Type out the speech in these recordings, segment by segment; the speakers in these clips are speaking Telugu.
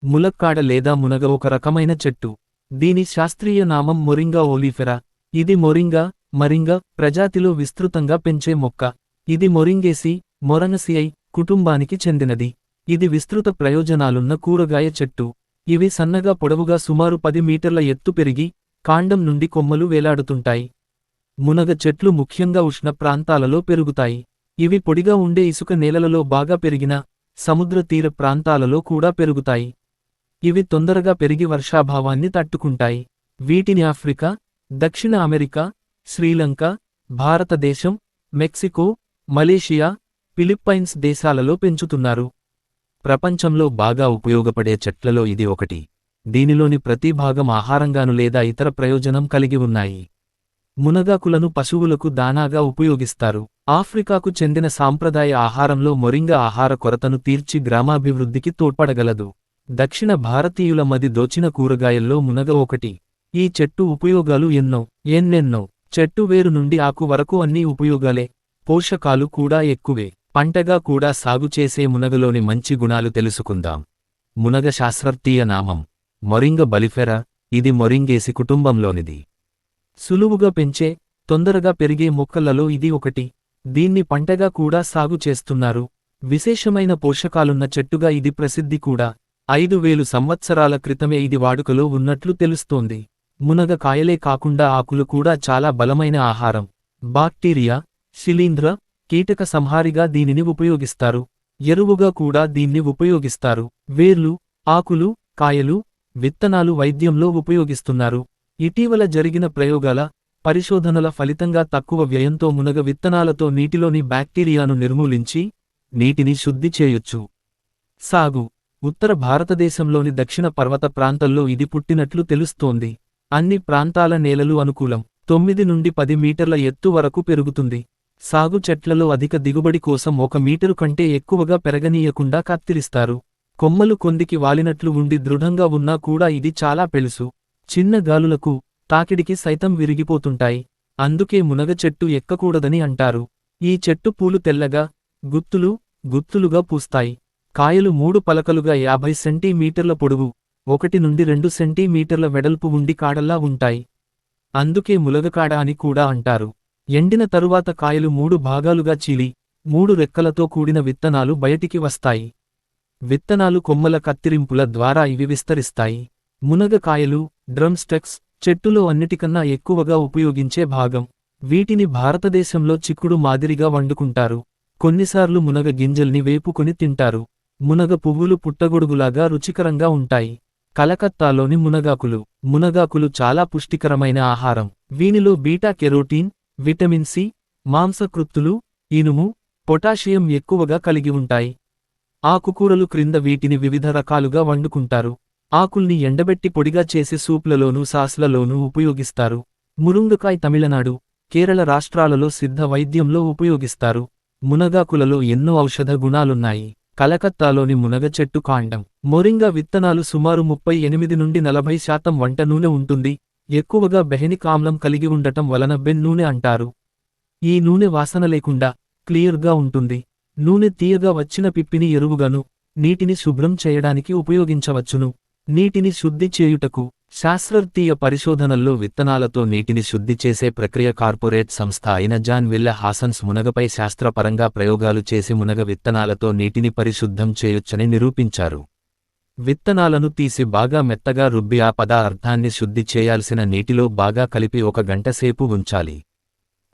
ములక్కాడ లేదా మునగ ఒక రకమైన చెట్టు. దీని శాస్త్రీయ నామం మొరింగా ఓలిఫెరా. ఇది మరింగా ప్రజాతిలో విస్తృతంగా పెంచే మొక్క. ఇది మొరింగేసి, మొరనసిఐ కుటుంబానికి చెందినది. ఇది విస్తృత ప్రయోజనాలున్న కూరగాయ చెట్టు. ఇవి సన్నగా పొడవుగా సుమారు 10 మీటర్ల ఎత్తు పెరిగి, కాండం నుండి కొమ్మలు వేలాడుతుంటాయి. మునగ చెట్లు ముఖ్యంగా ఉష్ణ ప్రాంతాలలో పెరుగుతాయి. ఇవి పొడిగా ఉండే ఇసుక నేలలలో బాగా పెరిగిన, సముద్ర తీర ప్రాంతాలలో కూడా పెరుగుతాయి. ఇవి తొందరగా పెరిగి వర్షాభావాన్ని తట్టుకుంటాయి. వీటిని ఆఫ్రికా, దక్షిణ అమెరికా, శ్రీలంక, భారతదేశం, మెక్సికో, మలేషియా, ఫిలిప్పైన్స్ దేశాలలో పెంచుతున్నారు. ప్రపంచంలో బాగా ఉపయోగపడే చెట్లలో ఇది ఒకటి. దీనిలోని ప్రతి భాగం ఆహారంగాను లేదా ఇతర ప్రయోజనం కలిగి ఉన్నాయి. మునగాకులను పశువులకు దానాగా ఉపయోగిస్తారు. ఆఫ్రికాకు చెందిన సాంప్రదాయ ఆహారంలో మొరింగా ఆహార కొరతను తీర్చి గ్రామాభివృద్ధికి తోడ్పడగలదు. దక్షిణ భారతీయుల మది దోచిన కూరగాయల్లో మునగ ఒకటి. ఈ చెట్టు ఉపయోగాలు ఎన్నెన్నో. చెట్టు వేరు నుండి ఆకు వరకు అన్ని ఉపయోగాలే. పోషకాలు కూడా ఎక్కువే. పంటగా కూడా సాగు చేసే మునగలోని మంచి గుణాలు తెలుసుకుందాం. మునగ శాస్త్రీయ నామం మొరింగ బలిఫెరా. ఇది మొరింగేసి కుటుంబంలోనిది. సులువుగా పెంచే, తొందరగా పెరిగే మొక్కలలో ఇది ఒకటి. దీన్ని పంటగా కూడా సాగు చేస్తున్నారు. విశేషమైన పోషకాలున్న చెట్టుగా ఇది ప్రసిద్ధి కూడా. 5000 సంవత్సరాల క్రితమే ఇది వాడుకలో ఉన్నట్లు తెలుస్తోంది. మునగ కాయలే కాకుండా ఆకులు కూడా చాలా బలమైన ఆహారం. బాక్టీరియా, శిలీంధ్ర, కీటక సంహారిగా దీనిని ఉపయోగిస్తారు. ఎరువుగా కూడా దీన్ని ఉపయోగిస్తారు. వేర్లు, ఆకులు, కాయలు, విత్తనాలు వైద్యంలో ఉపయోగిస్తున్నారు. ఇటీవల జరిగిన ప్రయోగాల, పరిశోధనల ఫలితంగా తక్కువ వ్యయంతో మునగ విత్తనాలతో నీటిలోని బ్యాక్టీరియాను నిర్మూలించి, నీటిని శుద్ధి చేయొచ్చు. సాగు ఉత్తర భారతదేశంలోని దక్షిణ పర్వత ప్రాంతాల్లో ఇది పుట్టినట్లు తెలుస్తోంది. అన్ని ప్రాంతాల నేలలు అనుకూలం. 9 నుండి 10 మీటర్ల ఎత్తు వరకు పెరుగుతుంది. సాగు చెట్లలో అధిక దిగుబడి కోసం 1 మీటరు కంటే ఎక్కువగా పెరగనీయకుండా కత్తిరిస్తారు. కొమ్మలు కొందికి వాలినట్లు ఉండి దృఢంగా ఉన్నా కూడా ఇది చాలా పెళుసు. చిన్న గాలులకు, తాకిడికి సైతం విరిగిపోతుంటాయి. అందుకే మునగ చెట్టు ఎక్కకూడదని అంటారు. ఈ చెట్టు పూలు తెల్లగా, గుత్తులుగా పూస్తాయి. కాయలు 3 పలకలుగా 50 సెంటీమీటర్ల పొడవు, 1 నుండి 2 సెంటీమీటర్ల వెడల్పు ఉండి కాడల్లా ఉంటాయి. అందుకే ములగకాడ అని కూడా అంటారు. ఎండిన తరువాత కాయలు 3 భాగాలుగా చీలి, 3 రెక్కలతో కూడిన విత్తనాలు బయటికి వస్తాయి. విత్తనాలు కొమ్మల కత్తిరింపుల ద్వారా ఇవి విస్తరిస్తాయి. మునగకాయలు, డ్రమ్ స్టెక్స్, చెట్టులో అన్నిటికన్నా ఎక్కువగా ఉపయోగించే భాగం. వీటిని భారతదేశంలో చిక్కుడు మాదిరిగా వండుకుంటారు. కొన్నిసార్లు మునగ గింజల్ని వేపుకొని తింటారు. మునగ పువ్వులు పుట్టగొడుగులాగా రుచికరంగా ఉంటాయి. కలకత్తాలోని మునగాకులు చాలా పుష్టికరమైన ఆహారం. వీనిలో బీటా కెరోటీన్, విటమిన్ సి, మాంసకృత్తులు, ఇనుము, పొటాషియం ఎక్కువగా కలిగి ఉంటాయి. ఆకుకూరలు క్రింద వీటిని వివిధ రకాలుగా వండుకుంటారు. ఆకుల్ని ఎండబెట్టి పొడిగా చేసి సూప్లలోనూ సాస్లలోనూ ఉపయోగిస్తారు. మురుంగకాయ్ తమిళనాడు, కేరళ రాష్ట్రాలలో సిద్ధ వైద్యంలో ఉపయోగిస్తారు. మునగాకులలో ఎన్నో ఔషధ గుణాలున్నాయి. కలకత్తాలోని మునగ చెట్టు కాండం, మొరింగా విత్తనాలు సుమారు 38 నుండి 40% వంట నూనె ఉంటుంది. ఎక్కువగా బెహెనిక్ ఆమ్లం కలిగి ఉండటం వలన బెన్ నూనె అంటారు. ఈ నూనె వాసన లేకుండా, క్లియర్గా ఉంటుంది. నూనె తీయగా వచ్చిన పిప్పిని ఎరువుగాను, నీటిని శుభ్రం చేయడానికి ఉపయోగించవచ్చును. నీటిని శుద్ధి చేయుటకు శాస్త్రీయ పరిశోధనల్లో విత్తనాలతో నీటిని శుద్ధి చేసే ప్రక్రియ కార్పొరేట్ సంస్థ అయిన జాన్ విల్లె హాసన్స్ మునగపై శాస్త్రపరంగా ప్రయోగాలు చేసి మునగ విత్తనాలతో నీటిని పరిశుద్ధం చేయొచ్చని నిరూపించారు. విత్తనాలను తీసి బాగా మెత్తగా రుబ్బి ఆ పదార్థాన్ని శుద్ధి చేయాల్సిన నీటిలో బాగా కలిపి 1 గంట సేపు ఉంచాలి.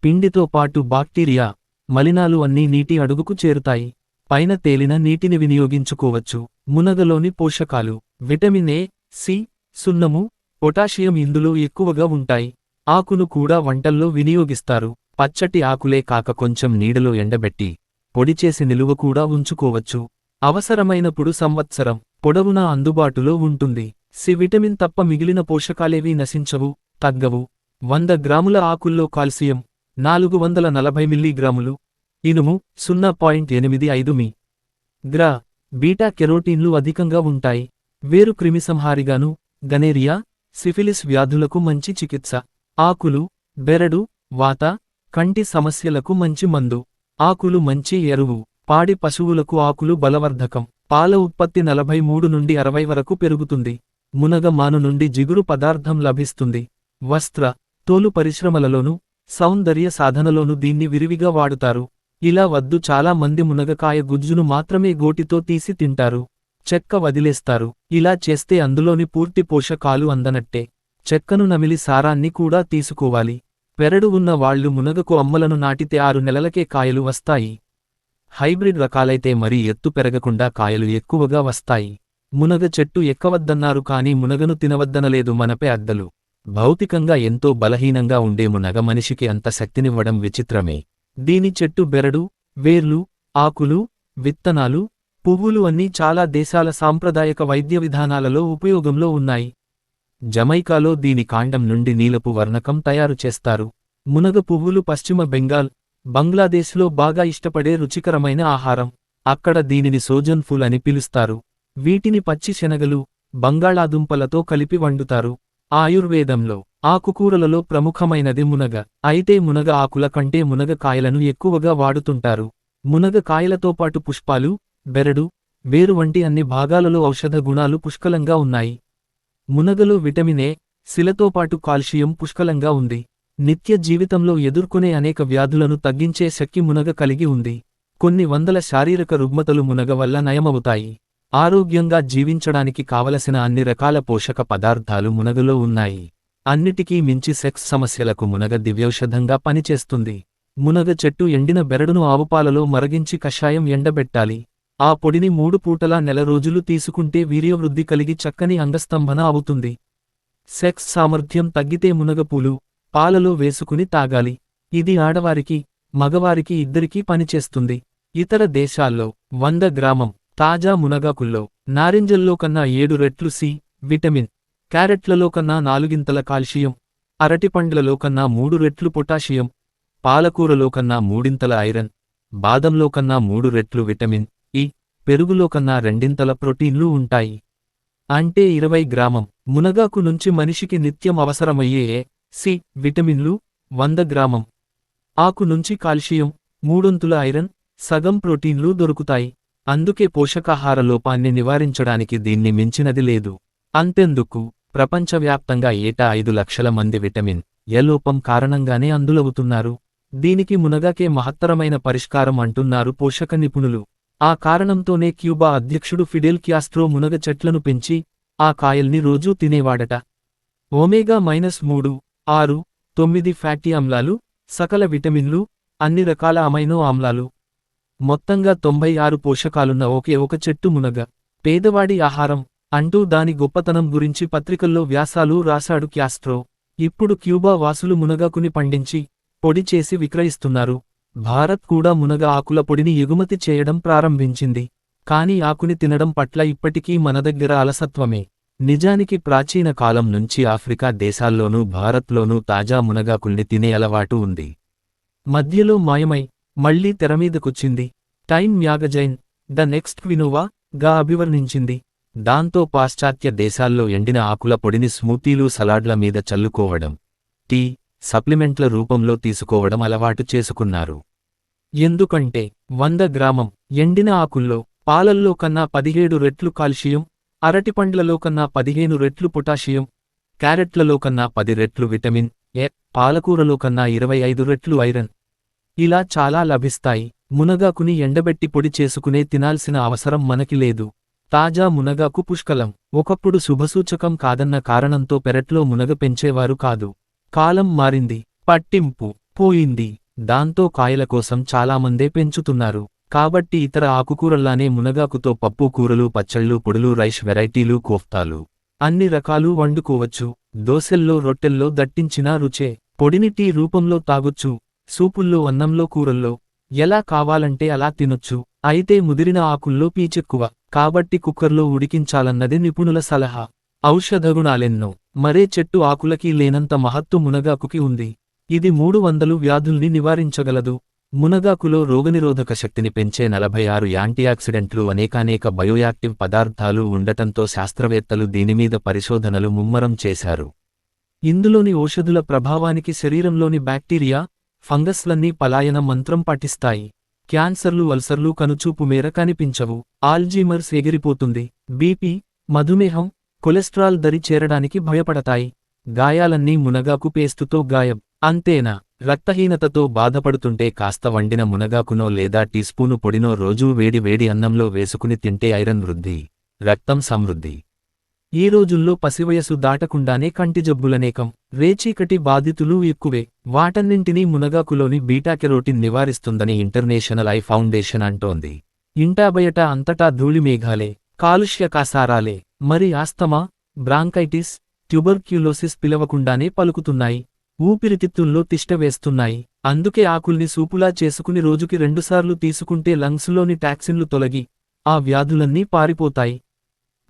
పిండితో పాటు బాక్టీరియా, మలినాలు అన్నీ నీటి అడుగుకు చేరుతాయి. పైన తేలిన నీటిని వినియోగించుకోవచ్చు. మునగలోని పోషకాలు విటమిన్ ఏ, సి, సున్నము, పొటాషియం ఇందులో ఎక్కువగా ఉంటాయి. ఆకును కూడా వంటల్లో వినియోగిస్తారు. పచ్చటి ఆకులే కాక కొంచెం నీడలో ఎండబెట్టి, పొడిచేసి నిలువ కూడా ఉంచుకోవచ్చు. అవసరమైనప్పుడు సంవత్సరం పొడవునా అందుబాటులో ఉంటుంది. సి విటమిన్ తప్ప మిగిలిన పోషకాలేవీ నశించవు, తగ్గవు. 100 గ్రాముల ఆకుల్లో కాల్సియం 440 మిల్లీగ్రాములు, ఇనుము 0.85 మీ. గ్రా. బీటా కెరోటీన్లు అధికంగా ఉంటాయి. వేరు క్రిమిసంహారిగాను, గనేరియా, సిఫిలిస్ వ్యాధులకు మంచి చికిత్స. ఆకులు, బెరడు, వాత, కంటి సమస్యలకు మంచి మందు. ఆకులు మంచి ఎరువు. పాడి పశువులకు ఆకులు బలవర్ధకం. పాల ఉత్పత్తి 43 నుండి 60 వరకు పెరుగుతుంది. మునగ మాను నుండి జిగురు పదార్థం లభిస్తుంది. వస్త్ర, తోలు పరిశ్రమలలోనూ, సౌందర్య సాధనలోనూ దీన్ని విరివిగా వాడుతారు. ఇలా వద్దు చాలా మంది మునగకాయ గుజ్జును మాత్రమే గోటితో తీసి తింటారు. చెక్క వదిలేస్తారు. ఇలా చేస్తే అందులోని పూర్తి పోషకాలు అందనట్టే. చెక్కను నమిలి సారాన్ని కూడా తీసుకోవాలి. పెరడు ఉన్న వాళ్లు మునగకు అమ్మలను నాటితే 6 నెలలకే కాయలు వస్తాయి. హైబ్రిడ్ రకాలైతే మరీ ఎత్తు పెరగకుండా కాయలు ఎక్కువగా వస్తాయి. మునగ చెట్టు ఎక్కవద్దన్నారు కానీ మునగను తినవద్దనలేదు మన పెద్దలు. భౌతికంగా ఎంతో బలహీనంగా ఉండే మునగ మనిషికి అంత శక్తినివ్వడం విచిత్రమే. దీని చెట్టు బెరడు, వేర్లు, ఆకులు, విత్తనాలు, పువ్వులు అన్నీ చాలా దేశాల సాంప్రదాయక వైద్య విధానాలలో ఉపయోగంలో ఉన్నాయి. జమైకాలో దీని కాండం నుండి నీలపు వర్ణకం తయారు చేస్తారు. మునగ పువ్వులు పశ్చిమ బెంగాల్, బంగ్లాదేశ్లో బాగా ఇష్టపడే రుచికరమైన ఆహారం. అక్కడ దీనిని సోజన్ ఫుల్ అని పిలుస్తారు. వీటిని పచ్చి శనగలు, బంగాళాదుంపలతో కలిపి వండుతారు. ఆయుర్వేదంలో ఆకుకూరలలో ప్రముఖమైనది మునగ. అయితే మునగ ఆకుల కంటే మునగ కాయలను ఎక్కువగా వాడుతుంటారు. మునగ కాయలతో పాటు పుష్పాలు, బెరడు, వేరు వంటి అన్ని భాగాలలో ఔషధ గుణాలు పుష్కలంగా ఉన్నాయి. మునగలో విటమిన్ ఏ, సిలతో పాటు కాల్షియం పుష్కలంగా ఉంది. నిత్య జీవితంలో ఎదుర్కొనే అనేక వ్యాధులను తగ్గించే శక్తి మునగ కలిగి ఉంది. కొన్ని వందల శారీరక రుగ్మతలు మునగ వల్ల నయమవుతాయి. ఆరోగ్యంగా జీవించడానికి కావలసిన అన్ని రకాల పోషక పదార్థాలు మునగలో ఉన్నాయి. అన్నిటికీ మించి సెక్స్ సమస్యలకు మునగ దివ్యౌషధంగా పనిచేస్తుంది. మునగ చెట్టు ఎండిన బెరడును ఆవుపాలలో మరగించి కషాయం ఎండబెట్టాలి. ఆ పొడిని 3 పూటలా నెల రోజులు తీసుకుంటే వీర్యవృద్ధి కలిగి చక్కని అంగస్తంభన అవుతుంది. సెక్స్ సామర్థ్యం తగ్గితే మునగపూలు పాలలో వేసుకుని తాగాలి. ఇది ఆడవారికి, మగవారికి ఇద్దరికీ పనిచేస్తుంది. ఇతర దేశాల్లో 100 గ్రామం తాజా మునగాకుల్లో నారింజల్లో కన్నా 7 రెట్లు సి విటమిన్, క్యారెట్లలో కన్నా 4 కాల్షియం, అరటిపండ్లలో కన్నా 3 రెట్లు పొటాషియం, పాలకూరలో కన్నా 3 ఐరన్, బాదంలో కన్నా 3 రెట్లు విటమిన్ ఇ, పెరుగులో కన్నా 2 ప్రోటీన్లు ఉంటాయి. అంటే 20 గ్రామం మునగాకు నుంచి మనిషికి నిత్యం అవసరమయ్యే ఏ, సి విటమిన్లు 100 గ్రామం ఆకు నుంచి కాల్షియం, 3 ఐరన్, సగం ప్రోటీన్లు దొరుకుతాయి. అందుకే పోషకాహార లోపాన్ని నివారించడానికి దీన్ని మించినది లేదు. అంతెందుకు, ప్రపంచవ్యాప్తంగా ఏటా 5 లక్షల మంది విటమిన్ ఎ లోపం కారణంగానే అందులవుతున్నారు. దీనికి మునగాకే మహత్తరమైన పరిష్కారం అంటున్నారు పోషక నిపుణులు. ఆ కారణంతోనే క్యూబా అధ్యక్షుడు ఫిడెల్ క్యాస్ట్రో మునగ చెట్లను పెంచి ఆ కాయల్ని రోజూ తినేవాడట. ఒమేగా-3, 6, 9 ఫ్యాటీ ఆమ్లాలు, సకల విటమిన్లు, అన్ని రకాల అమైనో ఆమ్లాలు, మొత్తంగా 96 పోషకాలున్న ఒకే ఒక చెట్టు మునగ. పేదవాడి ఆహారం అంటూ దాని గొప్పతనం గురించి పత్రికల్లో వ్యాసాలు రాశాడు క్యాస్ట్రో. ఇప్పుడు క్యూబా వాసులు మునగాకుని పండించి పొడి చేసి విక్రయిస్తున్నారు. భారత్ కూడా మునగ ఆకుల పొడిని ఎగుమతి చేయడం ప్రారంభించింది. కానీ ఆకుని తినడం పట్ల ఇప్పటికీ మన దగ్గర అలసత్వమే. నిజానికి ప్రాచీన కాలం నుంచి ఆఫ్రికా దేశాల్లోనూ భారత్లోనూ తాజా మునగాకుల్ని తినే అలవాటు ఉంది. మధ్యలో మాయమై మళ్లీ తెరమీదకొచ్చింది. Time magazine the next quinoa గా అభివర్ణించింది. దాంతో పాశ్చాత్య దేశాల్లో ఎండిన ఆకుల పొడిని స్మూతీలు, సలాడ్ల మీద చల్లుకోవడం, టీ, సప్లిమెంట్ల రూపంలో తీసుకోవడం అలవాటు చేసుకున్నారు. ఎందుకంటే 100 గ్రామం ఎండిన ఆకుల్లో పాలల్లో కన్నా 17 రెట్లు కాల్షియం, అరటిపండ్లలో కన్నా 15 రెట్లు పొటాషియం, క్యారెట్లలో కన్నా 10 రెట్లు విటమిన్ ఎ, పాలకూరలో కన్నా 25 రెట్లు ఐరన్ ఇలా చాలా లభిస్తాయి. మునగాకుని ఎండబెట్టి పొడి చేసుకునే తినాల్సిన అవసరం మనకి లేదు. తాజా మునగాకు పుష్కలం. ఒకప్పుడు శుభసూచకం కాదన్న కారణంతో పెరట్లో మునగ పెంచేవారు కాదు. కాలం మారింది, పట్టింపు పోయింది. దాంతో కాయల కోసం చాలామందే పెంచుతున్నారు. కాబట్టి ఇతర ఆకుకూరల్లానే మునగాకుతో పప్పు కూరలు, పచ్చళ్ళు, పొడులు, రైస్ వెరైటీలు, కోఫ్తాలు అన్ని రకాలు వండుకోవచ్చు. దోసెల్లో, రొట్టెల్లో దట్టించినా రుచే. పొడిని టీ రూపంలో తాగొచ్చు, సూపుల్లో, అన్నంలో, కూరల్లో ఎలా కావాలంటే అలా తినొచ్చు. అయితే ముదిరిన ఆకుల్లో పీచెక్కువ కాబట్టి కుక్కర్లో ఉడికించాలన్నది నిపుణుల సలహా. ఔషధగుణాలెన్నో. మరే చెట్టు ఆకులకి లేనంత మహత్తు మునగాకుకి ఉంది. ఇది 300 వ్యాధుల్ని నివారించగలదు. మునగాకులో రోగనిరోధక శక్తిని పెంచే 46 యాంటీఆక్సిడెంట్లు, అనేకానేక బయోయాక్టివ్ పదార్థాలు ఉండటంతో శాస్త్రవేత్తలు దీనిమీద పరిశోధనలు ముమ్మరం చేశారు. ఇందులోని ఓషధుల ప్రభావానికి శరీరంలోని బ్యాక్టీరియా, ఫంగస్లన్నీ పలాయన మంత్రం పఠిస్తాయి. క్యాన్సర్లు అల్సర్లు కనుచూపు మేర కనిపించవు. ఆల్జీమర్స్ ఎగిరిపోతుంది. బీపీ, మధుమేహం, కొలెస్ట్రాల్ దరి చేరడానికి భయపడతాయి. గాయాలన్నీ మునగాకు పేస్టుతో గాయం. అంతేనా? రక్తహీనతతో బాధపడుతుంటే కాస్త వండిన మునగాకునో లేదా టీస్పూను పొడినో రోజూ వేడి వేడి అన్నంలో వేసుకుని తింటే ఐరన్ వృద్ధి, రక్తం సమృద్ధి. ఈ రోజుల్లో పసివయసు దాటకుండానే కంటి జబ్బులనేకం, రేచీకటి బాధితులు ఎక్కువే. వాటన్నింటినీ మునగాకులోని బీటాకెరోటిన్ నివారిస్తుందని ఇంటర్నేషనల్ ఐ ఫౌండేషన్ అంటోంది. ఇంటాబయట అంతటా ధూళిమేఘాలే, కాలుష్య కాసారాలే. మరి ఆస్తమా, బ్రాంకైటిస్, ట్యూబర్క్యులోసిస్ పిలవకుండానే పలుకుతున్నాయి. ఊపిరితిత్తుల్లో తిష్టవేస్తున్నాయి. అందుకే ఆకుల్ని సూపులా చేసుకుని రోజుకి 2 సార్లు తీసుకుంటే లంగ్స్లోని టాక్సిన్లు తొలగి ఆ వ్యాధులన్నీ పారిపోతాయి.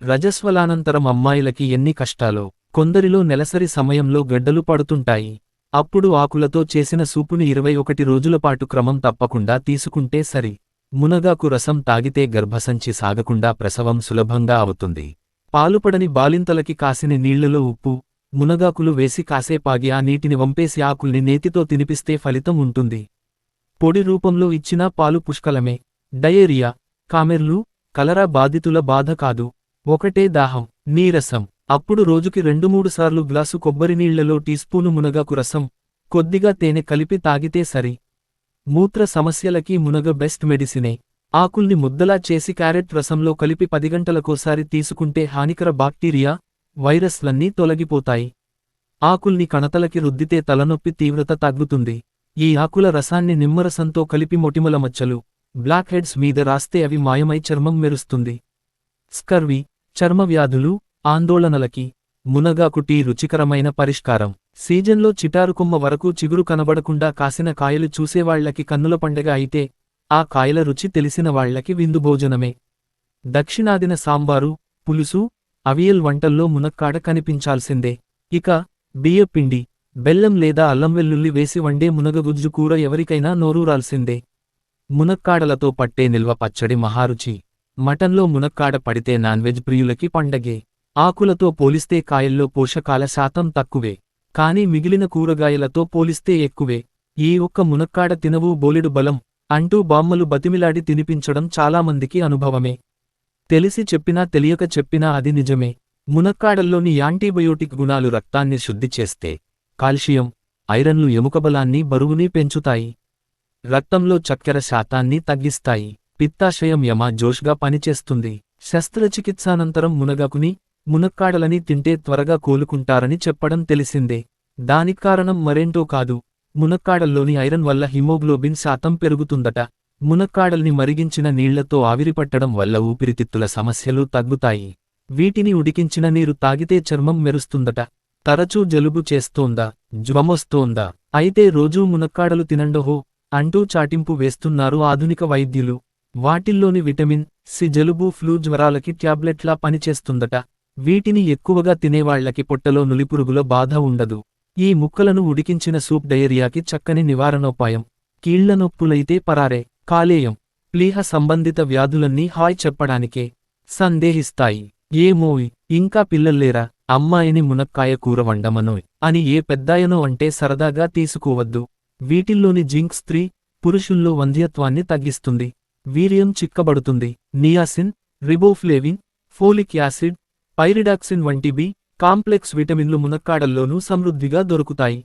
రజస్వలానంతరం అమ్మాయిలకి ఎన్ని కష్టాలో. కొందరిలో నెలసరి సమయంలో గడ్డలు పడుతుంటాయి. అప్పుడు ఆకులతో చేసిన సూపుని 21 రోజులపాటు క్రమం తప్పకుండా తీసుకుంటే సరి. మునగాకు రసం తాగితే గర్భసంచి సాగకుండా ప్రసవం సులభంగా అవుతుంది. పాలుపడని బాలింతలకి కాసిన నీళ్లలో ఉప్పు, మునగాకులు వేసి కాసేపాగి ఆ నీటిని వంపేసి ఆకుల్ని నేతితో తినిపిస్తే ఫలితం ఉంటుంది. పొడి రూపంలో ఇచ్చినా పాలు పుష్కలమే. డయేరియా, కామెర్లు, కలరా బాధితుల బాధ కాదు. ఒకటే దాహం, నీరసం. అప్పుడు రోజుకి 2-3 సార్లు గ్లాసు కొబ్బరి నీళ్లలో టీస్పూను మునగాకు రసం, కొద్దిగా తేనె కలిపి తాగితే సరి. మూత్ర సమస్యలకి మునగ బెస్ట్ మెడిసినే. ఆకుల్ని ముద్దలా చేసి క్యారెట్ రసంలో కలిపి 10 గంటలకోసారి తీసుకుంటే హానికర బాక్టీరియా, వైరస్లన్నీ తొలగిపోతాయి. ఆకుల్ని కణతలకి రుద్దితే తలనొప్పి తీవ్రత తగ్గుతుంది. ఈ ఆకుల రసాన్ని నిమ్మరసంతో కలిపి మొటిమల మచ్చలు, బ్లాక్ హెడ్స్ మీద రాస్తే అవి మాయమై చర్మం మెరుస్తుంది. స్కర్వీ, చర్మవ్యాధులు, ఆందోళనలకి మునగాకు టీ రుచికరమైన పరిష్కారం. సీజన్లో చిటారుకొమ్మ వరకు చిగురు కనబడకుండా కాసిన కాయలు చూసేవాళ్లకి కన్నుల పండగ అయితే, ఆ కాయల రుచి తెలిసిన వాళ్లకి విందు భోజనమే. దక్షిణాదిన సాంబారు, పులుసు, అవియల్ వంటల్లో మునక్కాడ కనిపించాల్సిందే. ఇక బియ్యపిండి, బెల్లం లేదా అల్లం వెల్లుల్లి వేసి వండే మునగగుజ్జు కూర ఎవరికైనా నోరూరాల్సిందే. మునక్కాడలతో పట్టే నిల్వ పచ్చడి మహారుచి. మటన్లో మునక్కాడ పడితే నాన్వెజ్ ప్రియులకి పండగే. ఆకులతో పోలిస్తే కాయల్లో పోషకాల శాతం తక్కువే. కానీ మిగిలిన కూరగాయలతో పోలిస్తే ఎక్కువే. ఈ ఒక్క మునక్కాడ తినవు బోలెడు బలం అంటూ బామ్మలు బతిమిలాడి తినిపించడం చాలామందికి అనుభవమే. తెలిసి చెప్పినా తెలియక చెప్పినా అది నిజమే. మునక్కాడల్లోని యాంటీబయోటిక్ గుణాలు రక్తాన్ని శుద్ధి చేస్తే కాల్షియం, ఐరన్లు ఎముకబలాన్ని బరువుని పెంచుతాయి. రక్తంలో చక్కెర శాతాన్ని తగ్గిస్తాయి. పిత్తాశయం యమ జోష్గా పనిచేస్తుంది. శస్త్రచికిత్సానంతరం మునగాకుని, మునక్కాడలని తింటే త్వరగా కోలుకుంటారని చెప్పడం తెలిసిందే. దానిక్కారణం మరేంటో కాదు, మునక్కాడల్లోని ఐరన్ వల్ల హిమోగ్లోబిన్ శాతం పెరుగుతుందట. మునక్కాడల్ని మరిగించిన నీళ్లతో ఆవిరిపట్టడం వల్ల ఊపిరితిత్తుల సమస్యలు తగ్గుతాయి. వీటిని ఉడికించిన నీరు తాగితే చర్మం మెరుస్తుందట. తరచూ జలుబు చేస్తోందా, జ్వమొస్తోందా? అయితే రోజూ మునక్కాడలు తినండోహో అంటూ చాటింపు వేస్తున్నారు ఆధునిక వైద్యులు. వాటిల్లోని విటమిన్ సి జలుబు, ఫ్లూ, జ్వరాలకి ట్యాబ్లెట్లా పనిచేస్తుందట. వీటిని ఎక్కువగా తినేవాళ్లకి పొట్టలో నులిపురుగుల బాధ ఉండదు. ఈ ముక్కలను ఉడికించిన సూప్ డయేరియాకి చక్కని నివారణోపాయం. కీళ్ల నొప్పులైతే పరారే. కాలేయం, ప్లీహ సంబంధిత వ్యాధులన్నీ హాయ్ చెప్పడానికే. సందేహిస్తాయి. ఏమోయ్, ఇంకా పిల్లల్లేరా, అమ్మాయిని మునక్కాయ కూర వండమనోయ్ అని ఏ పెద్దాయనో అంటే సరదాగా తీసుకోవద్దు. వీటిల్లోని జింక్ స్త్రీ పురుషుల్లో వంధ్యత్వాన్ని తగ్గిస్తుంది. వీర్యం చిక్కబడుతుంది. Niacin, riboflavin, folic acid, pyridoxine వంటి బి కాంప్లెక్స్ విటమిన్లు మునక్కాడల్లోనూ సమృద్ధిగా దొరుకుతాయి.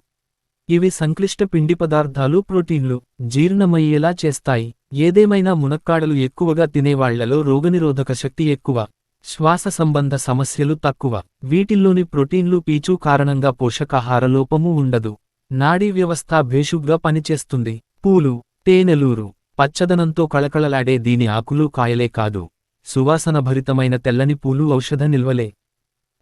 ఇవి సంక్లిష్ట పిండి పదార్థాలు, ప్రోటీన్లు జీర్ణమయ్యేలా చేస్తాయి. ఏదేమైనా మునక్కాడలు ఎక్కువగా తినేవాళ్లలో రోగనిరోధక శక్తి ఎక్కువ, శ్వాస సంబంధ సమస్యలు తక్కువ. వీటిల్లోని ప్రోటీన్లు, పీచు కారణంగా పోషకాహార లోపము ఉండదు. నాడీ వ్యవస్థ భేషుగ్గా పనిచేస్తుంది. పూలు, తేనెలూరు, పచ్చదనంతో కళకళలాడే దీని ఆకులు కాయలే కాదు, సువాసనభరితమైన తెల్లని పూలు ఔషధ నిల్వలే.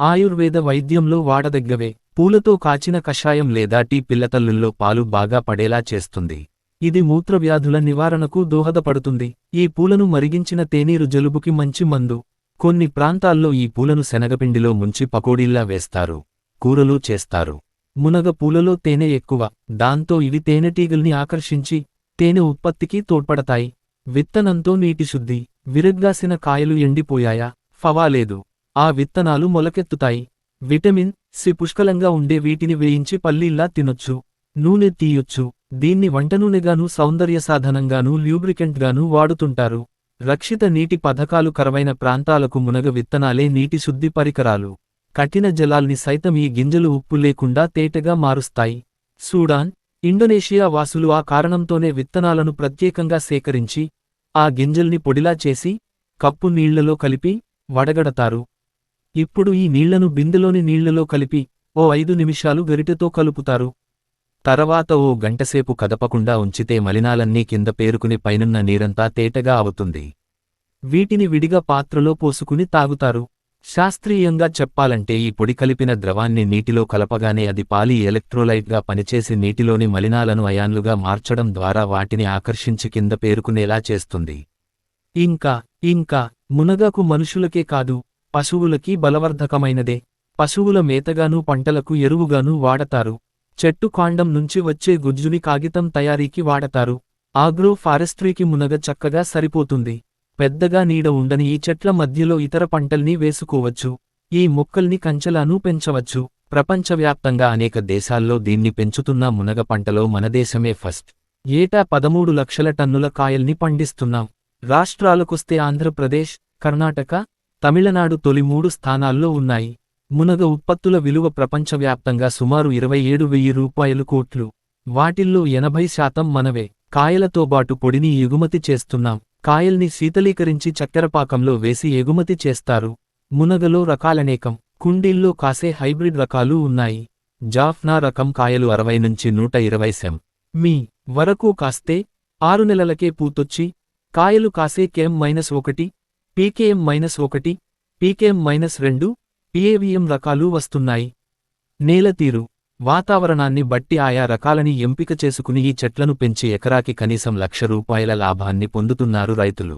ఆయుర్వేద వైద్యంలో వాడదగ్గవే. పూలతో కాచిన కషాయం లేదా టీ పిల్లతల్లుల్లో పాలు బాగా పడేలా చేస్తుంది. ఇది మూత్రవ్యాధుల నివారణకు దోహదపడుతుంది. ఈ పూలను మరిగించిన తేనీరు జలుబుకి మంచి మందు. కొన్ని ప్రాంతాల్లో ఈ పూలను శనగపిండిలో ముంచి పకోడీల్లా వేస్తారు, కూరలు చేస్తారు. మునగ పూలలో తేనె ఎక్కువ, దాంతో ఇవి తేనెటీగల్ని ఆకర్షించి తేనె ఉత్పత్తికి తోడ్పడతాయి. విత్తనంతో నీటి శుద్ధి. విరగ్గాసిన కాయలు ఎండిపోయాయా, ఫవాలేదు, ఆ విత్తనాలు మొలకెత్తుతాయి. విటమిన్ సి పుష్కలంగా ఉండే వీటిని వేయించి పల్లీల్లా తినొచ్చు, నూనె తీయొచ్చు. దీన్ని వంటనూనెగానూ సౌందర్యసాధనంగానూ ల్యూబ్రికెంట్గానూ వాడుతుంటారు. రక్షిత నీటి పథకాలు కరవైన ప్రాంతాలకు మునగ విత్తనాలే నీటి శుద్ధి పరికరాలు. కఠిన జలాల్ని సైతం ఈ గింజలు ఉప్పు లేకుండా తేటగా మారుస్తాయి. సూడాన్, ఇండోనేషియా వాసులు ఆ కారణంతోనే విత్తనాలను ప్రత్యేకంగా సేకరించి, ఆ గింజల్ని పొడిలా చేసి, కప్పు నీళ్లలో కలిపి, వడగడతారు. ఇప్పుడు ఈ నీళ్లను బిందెలోని నీళ్లలో కలిపి, ఓ 5 నిమిషాలు గరిటెతో కలుపుతారు. తర్వాత ఓ గంటసేపు కదపకుండా ఉంచితే మలినాలన్నీ కింద పేరుకుని పైనున్న నీరంతా తేటగా అవుతుంది. వీటిని విడిగా పాత్రలో పోసుకుని తాగుతారు. శాస్త్రీయంగా చెప్పాలంటే ఈ పొడి కలిపిన ద్రవాన్ని నీటిలో కలపగానే అది పాలీ ఎలక్ట్రోలైట్గా పనిచేసి నీటిలోని మలినాలను అయాన్లుగా మార్చడం ద్వారా వాటిని ఆకర్షించి కింద పేరుకునేలా చేస్తుంది. ఇంకా మునగకు మనుషులకే కాదు, పశువులకి బలవర్ధకమైనదే. పశువుల మేతగానూ పంటలకు ఎరువుగానూ వాడతారు. చెట్టు కాండం నుంచి వచ్చే గుజ్జుని కాగితం తయారీకి వాడతారు. ఆగ్రో ఫారెస్ట్రీకి మునగ చక్కగా సరిపోతుంది. పెద్దగా నీడ ఉండని ఈ చెట్ల మధ్యలో ఇతర పంటల్ని వేసుకోవచ్చు. ఈ మొక్కల్ని కంచెలానూ పెంచవచ్చు. ప్రపంచవ్యాప్తంగా అనేక దేశాల్లో దీన్ని పెంచుతున్న మునగ పంటలో మనదేశమే ఫస్ట్. ఏటా 13 లక్షల టన్నుల కాయల్ని పండిస్తున్నాం. రాష్ట్రాలకొస్తే ఆంధ్రప్రదేశ్, కర్ణాటక, తమిళనాడు తొలి 3 స్థానాల్లో ఉన్నాయి. మునగ ఉత్పత్తుల విలువ ప్రపంచవ్యాప్తంగా సుమారు 27,000 కోట్లు. వాటిల్లో 80% మనవే. కాయలతోబాటు పొడిని ఎగుమతి చేస్తున్నాం. కాయల్ని శీతలీకరించి చక్కెరపాకంలో వేసి ఎగుమతి చేస్తారు. మునగలో రకాలనేకం. కుండీల్లో కాసే హైబ్రిడ్ రకాలు ఉన్నాయి. జాఫ్నా రకం కాయలు 60 నుంచి 120 సెం.మీ. వరకు కాస్తే 6 నెలలకే పూతొచ్చి, కాయలు కాసే KM-1, PKM-1, PKM-2, PAVM రకాలు వస్తున్నాయి. నేలతీరు, వాతావరణాన్ని బట్టి ఆయా రకాలని ఎంపిక చేసుకుని ఈ చెట్లను పెంచి ఎకరాకి కనీసం ₹1,00,000 లాభాన్ని పొందుతున్నారు రైతులు.